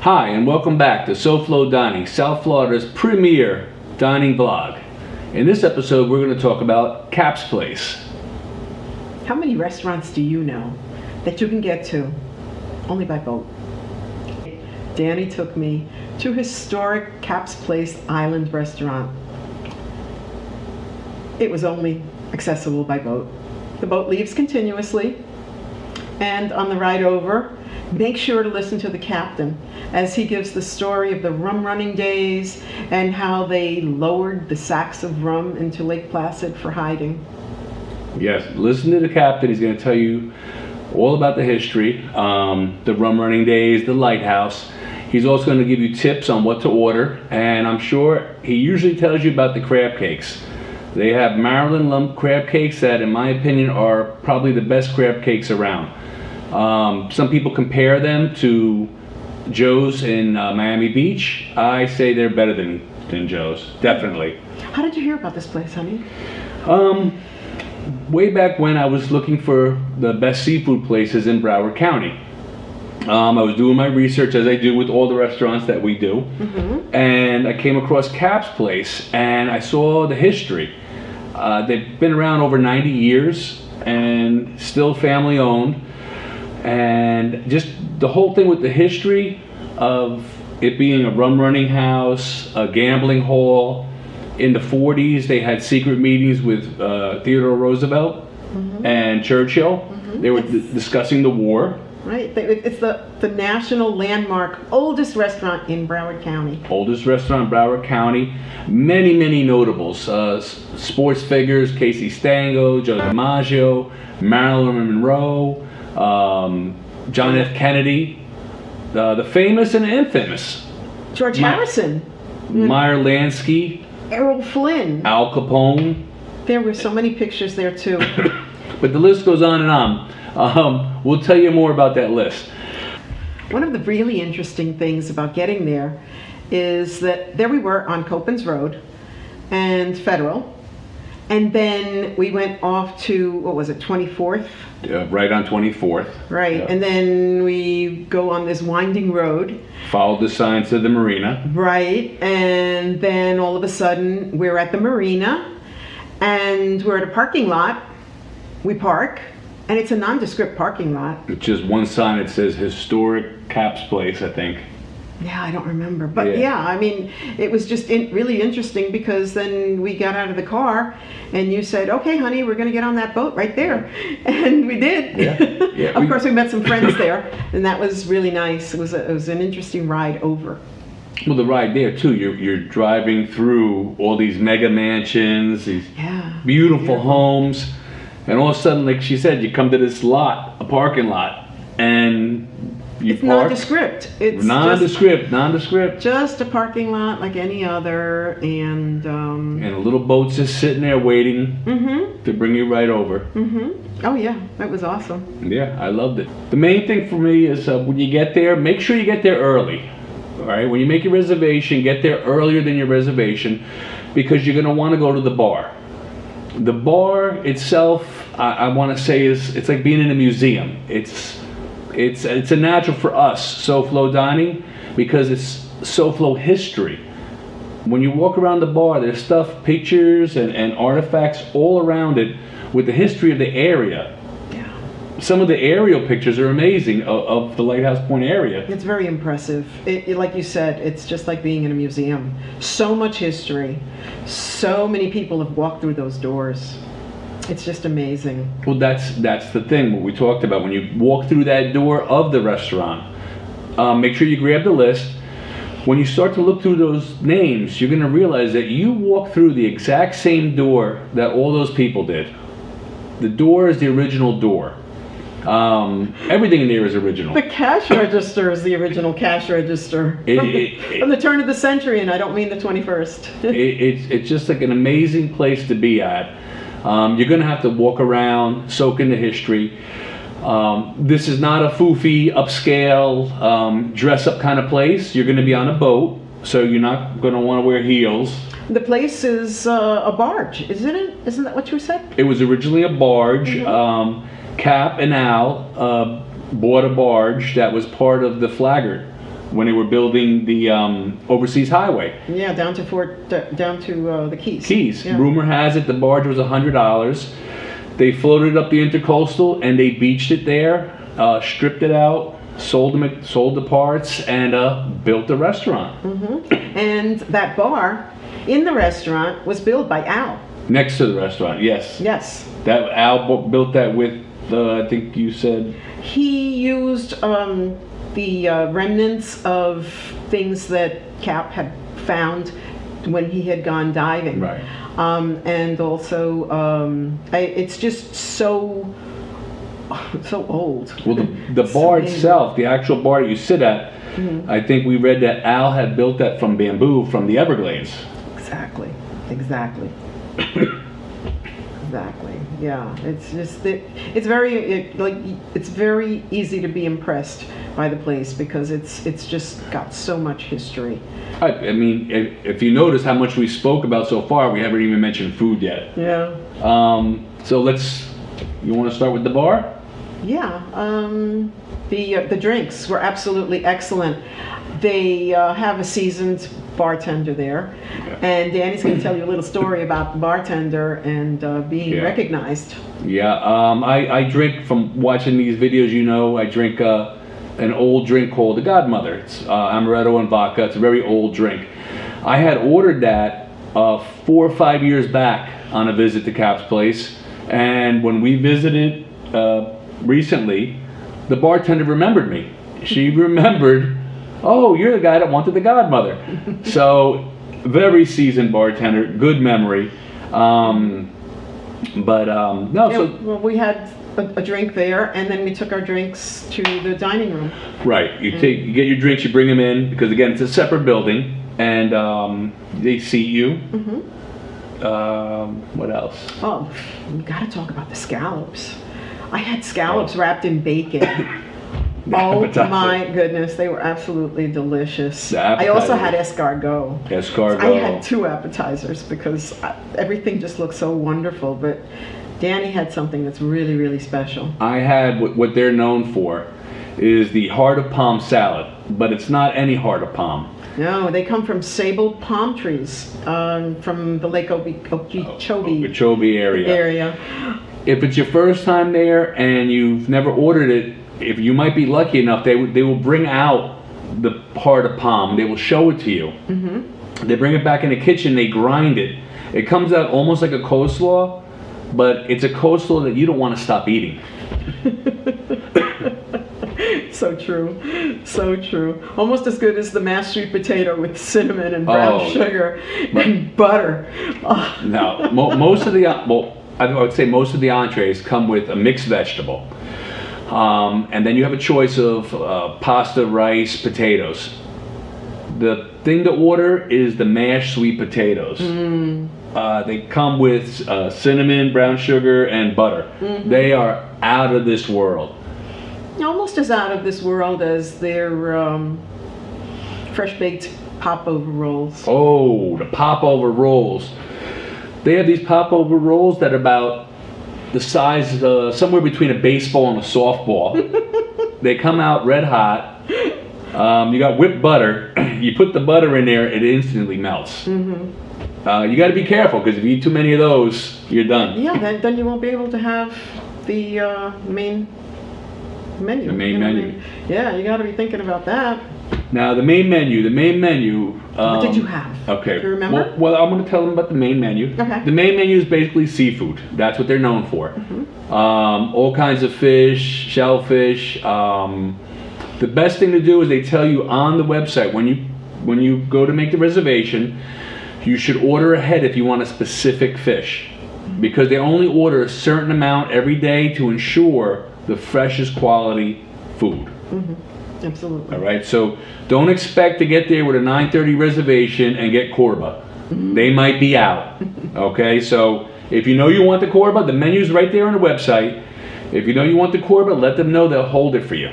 Hi, and welcome back to SoFloDining, South Florida's premier dining blog. In this episode, we're going to talk about Cap's Place. How many restaurants do you know that you can get to only by boat? Danny took me to historic Cap's Place Island restaurant. It was only accessible by boat. The boat leaves continuously, and on the ride over, make sure to listen to the captain as he gives the story of the rum running days and how they lowered the sacks of rum into Lake Placid for hiding. Yes, listen to the captain. He's going to tell you all about the history, the rum running days, the lighthouse. He's also going to give you tips on what to order, and I'm sure he usually tells you about the crab cakes. They have Maryland lump crab cakes that, in my opinion, are probably the best crab cakes around. Some people compare them to Joe's in Miami Beach. I say they're better than Joe's, definitely. How did you hear about this place, honey? Way back when I was looking for the best seafood places in Broward County. I was doing my research, as I do with all the restaurants that we do, and I came across Cap's Place, and I saw the history. They've been around over 90 years and still family owned. And just the whole thing with the history of it being a rum running house, a gambling hall. In the 40s, they had secret meetings with Theodore Roosevelt and Churchill. They were discussing the war. Right, it's the national landmark, oldest restaurant in Broward County. Oldest restaurant in Broward County. Many notables. Sports figures, Casey Stengel, Joe DiMaggio, Marilyn Monroe, John F. Kennedy, the famous and infamous George Harrison, Meyer Lansky, Errol Flynn, Al Capone. There were so many pictures there too. But the list goes on and on. We'll tell you more about that list. One of the really interesting things about getting there is that there we were on Copans Road and Federal, and then we went off to, what was it, 24th? Right on 24th. Right, Yeah. And then we go on this winding road. Followed the signs to the marina. Right, and then all of a sudden we're at the marina, and we're at a parking lot. We park, and it's a nondescript parking lot. It's just one sign that says Historic Cap's Place, I think. Yeah, I don't remember. But yeah, I mean, it was just really interesting because then we got out of the car and you said, okay, honey, we're going to get on that boat right there. And we did. Yeah. Of course, we met some friends there, and that was really nice. It was an interesting ride over. Well, the ride there, too, you're driving through all these mega mansions, these beautiful homes. And all of a sudden, like she said, you come to this lot, a parking lot, and you It's park. nondescript. It's Nondescript. Just a parking lot like any other, and a little boat's just sitting there waiting to bring you right over. Oh yeah, that was awesome. Yeah, I loved it. The main thing for me is when you get there, make sure you get there early. All right, when you make your reservation, get there earlier than your reservation, because you're going to want to go to the bar. The bar itself, I want to say, it's like being in a museum. It's a natural for us, SoFloDining, because it's SoFlo history. When you walk around the bar, there's stuff, pictures and artifacts all around it with the history of the area. Yeah. Some of the aerial pictures are amazing of the Lighthouse Point area. It's very impressive. Like you said, it's just like being in a museum. So much history. So many people have walked through those doors. It's just amazing. Well, that's the thing, what we talked about. When you walk through that door of the restaurant, make sure you grab the list. When you start to look through those names, you're going to realize that you walk through the exact same door that all those people did. The door is the original door. Everything in there is original. The cash register is the original cash register from the turn of the century, and I don't mean the 21st. It's just like an amazing place to be at. You're going to have to walk around, soak in the history. This is not a foofy, upscale, dress-up kind of place. You're going to be on a boat, so you're not going to want to wear heels. The place is a barge, isn't it? Isn't that what you said? It was originally a barge. Cap and Al bought a barge that was part of the Flaggart when they were building the overseas highway. Yeah, down to the Keys. Keys. Yeah. Rumor has it the barge was $100. They floated up the intercoastal and they beached it there, stripped it out, sold the parts, and built the restaurant. And that bar in the restaurant was built by Al. Next to the restaurant, yes. Yes. That Al built that with, I think you said. He used the remnants of things that Cap had found when he had gone diving. Right. And also, it's just so old. Well, the bar itself, the actual bar you sit at, I think we read that Al had built that from bamboo from the Everglades. Exactly. Exactly. Yeah, it's just it's very easy to be impressed by the place because it's just got so much history. I mean, if you notice how much we spoke about so far, we haven't even mentioned food yet. Yeah. So you want to start with the bar? Yeah. The drinks were absolutely excellent. They have a seasoned bartender there, and Danny's going to tell you a little story about the bartender and being recognized. Yeah, I drink, from watching these videos, I drink an old drink called the Godmother. It's amaretto and vodka. It's a very old drink. I had ordered that 4 or 5 years back on a visit to Cap's place, and when we visited recently, the bartender remembered me. She remembered, oh, you're the guy that wanted the Godmother. So, very seasoned bartender, good memory. Well, we had a drink there, and then we took our drinks to the dining room. Right. You get your drinks, you bring them in, because again, it's a separate building, and they seat you. What else? Oh, we got to talk about the scallops. I had scallops wrapped in bacon. Oh my goodness, they were absolutely delicious. I also had escargot. I had 2 appetizers because everything just looked so wonderful, but Danny had something that's really, really special. I had what they're known for is the heart of palm salad, but it's not any heart of palm. No, they come from sable palm trees from the Lake Okeechobee area. If it's your first time there and you've never ordered it, if you might be lucky enough, they will bring out the heart of palm. They will show it to you. They bring it back in the kitchen. They grind it. It comes out almost like a coleslaw, but it's a coleslaw that you don't want to stop eating. So true. So true. Almost as good as the mashed sweet potato with cinnamon and brown sugar and butter. Now, most of the I would say most of the entrees come with a mixed vegetable. And then you have a choice of pasta, rice, potatoes. The thing to order is the mashed sweet potatoes. They come with cinnamon, brown sugar, and butter. They are out of this world. Almost as out of this world as their fresh baked popover rolls. Oh, the popover rolls. They have these popover rolls that are about the size, somewhere between a baseball and a softball. They come out red hot. You got whipped butter. You put the butter in there, it instantly melts. You got to be careful because if you eat too many of those, you're done. Yeah, then you won't be able to have the main menu. The main menu. Yeah, you got to be thinking about that. Now the main menu. What did you have? Okay. Do you remember? Well, I'm going to tell them about the main menu. Okay. The main menu is basically seafood. That's what they're known for. All kinds of fish, shellfish. The best thing to do is they tell you on the website when you go to make the reservation, you should order ahead if you want a specific fish, because they only order a certain amount every day to ensure the freshest quality food. Absolutely. All right, so don't expect to get there with a 9:30 reservation and get korba. They might be out. Okay, so if you know you want the korba, the menu's right there on the website. If you know you want the korba, let them know, they'll hold it for you.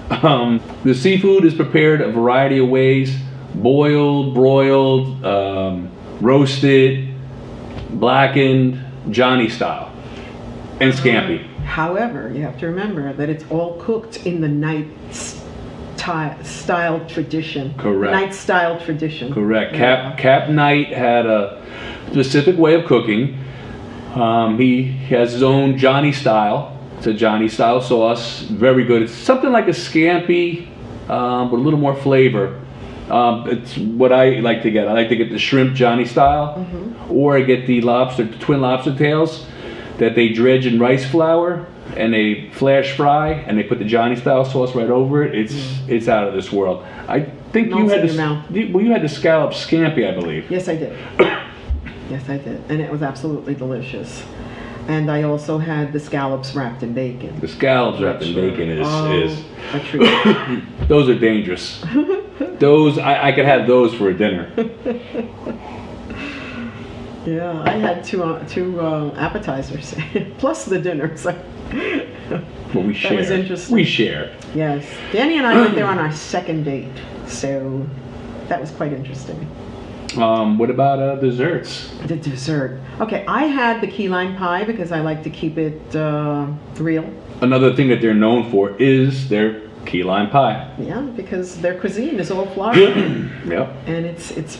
The seafood is prepared a variety of ways: boiled, broiled, roasted, blackened, Johnny style, and scampi. However, you have to remember that it's all cooked in the night style tradition. Correct. Night style tradition. Correct. Yeah. Cap Knight had a specific way of cooking. He has his own Johnny style. It's a Johnny style sauce. Very good. It's something like a scampi, with a little more flavor. It's what I like to get. I like to get the shrimp Johnny style, or I get the twin lobster tails that they dredge in rice flour and they flash fry and they put the Johnny style sauce right over it. It's out of this world. I think you had you had the scallop scampi, I believe. Yes, I did. Yes, I did, and it was absolutely delicious. And I also had the scallops wrapped in bacon. The scallops wrapped in bacon is a treat. Those are dangerous. Those I could have those for a dinner. Yeah, I had two appetizers plus the dinner. So Well, we share. That was interesting. We share. Yes, Danny and I went there on our second date, so that was quite interesting. What about desserts? The dessert. Okay, I had the key lime pie because I like to keep it real. Another thing that they're known for is their key lime pie. Yeah, because their cuisine is all Florida. Yep. And it's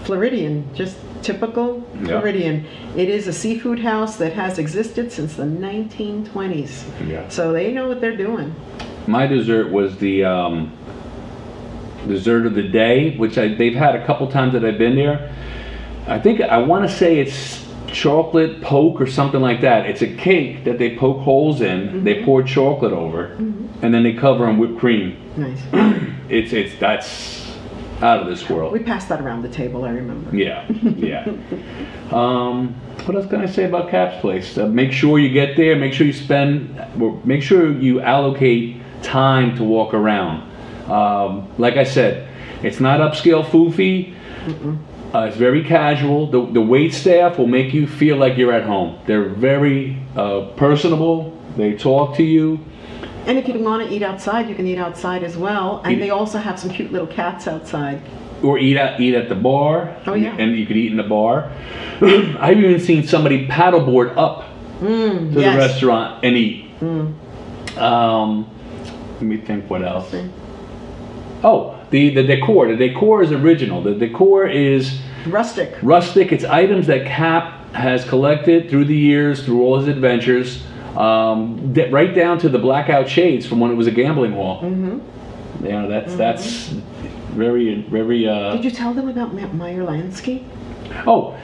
Floridian, just typical Floridian. It is a seafood house that has existed since the 1920s. Yeah. So they know what they're doing. My dessert was the dessert of the day, which they've had a couple times that I've been there. I want to say it's chocolate poke or something like that. It's a cake that they poke holes in, they pour chocolate over, and then they cover in whipped cream. Nice. That's out of this world. We passed that around the table, I remember. Yeah, yeah. What else can I say about Cap's Place? Make sure you get there. Make sure you allocate time to walk around. Like I said, it's not upscale foofy. It's very casual. The wait staff will make you feel like you're at home. They're very personable. They talk to you. And if you want to eat outside, you can eat outside as well. And they also have some cute little cats outside. Or eat at the bar. Oh yeah. And you could eat in the bar. I've even seen somebody paddleboard up to the restaurant and eat. Let me think what else. Oh, the decor. The decor is original. The decor is rustic. It's items that Cap has collected through the years, through all his adventures, right down to the blackout shades from when it was a gambling hall. You know, that's very, very. Did you tell them about Meyer Lansky? Oh,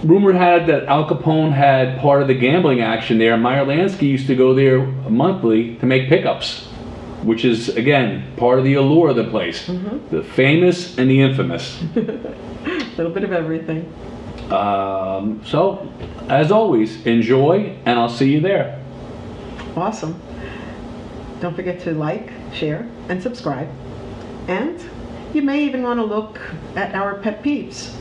rumor had that Al Capone had part of the gambling action there. Meyer Lansky used to go there monthly to make pickups, which is, again, part of the allure of the place. The famous and the infamous. A little bit of everything. So, as always, enjoy, and I'll see you there. Awesome. Don't forget to like, share, and subscribe. And you may even want to look at our pet peeves.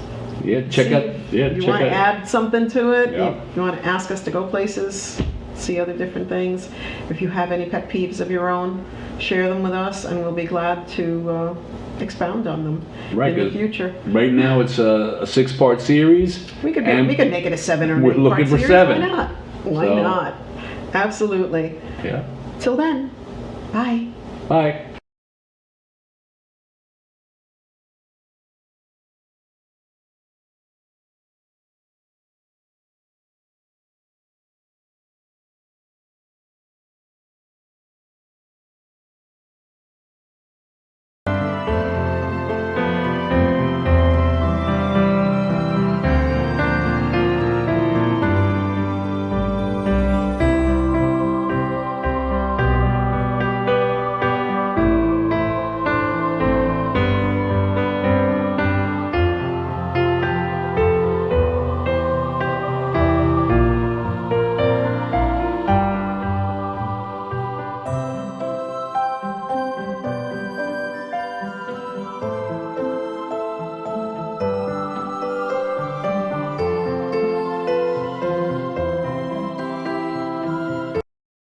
Yeah, check out. Yeah, you want to add something to it? Yeah. You want to ask us to go places, see other different things. If you have any pet peeves of your own, share them with us, and we'll be glad to expound on them in the future. Right now, it's a 6-part series. We could make it a 7 or 8 part series. We're looking for 7. Why not? Why not? Absolutely. Yeah. Till then, bye. Bye.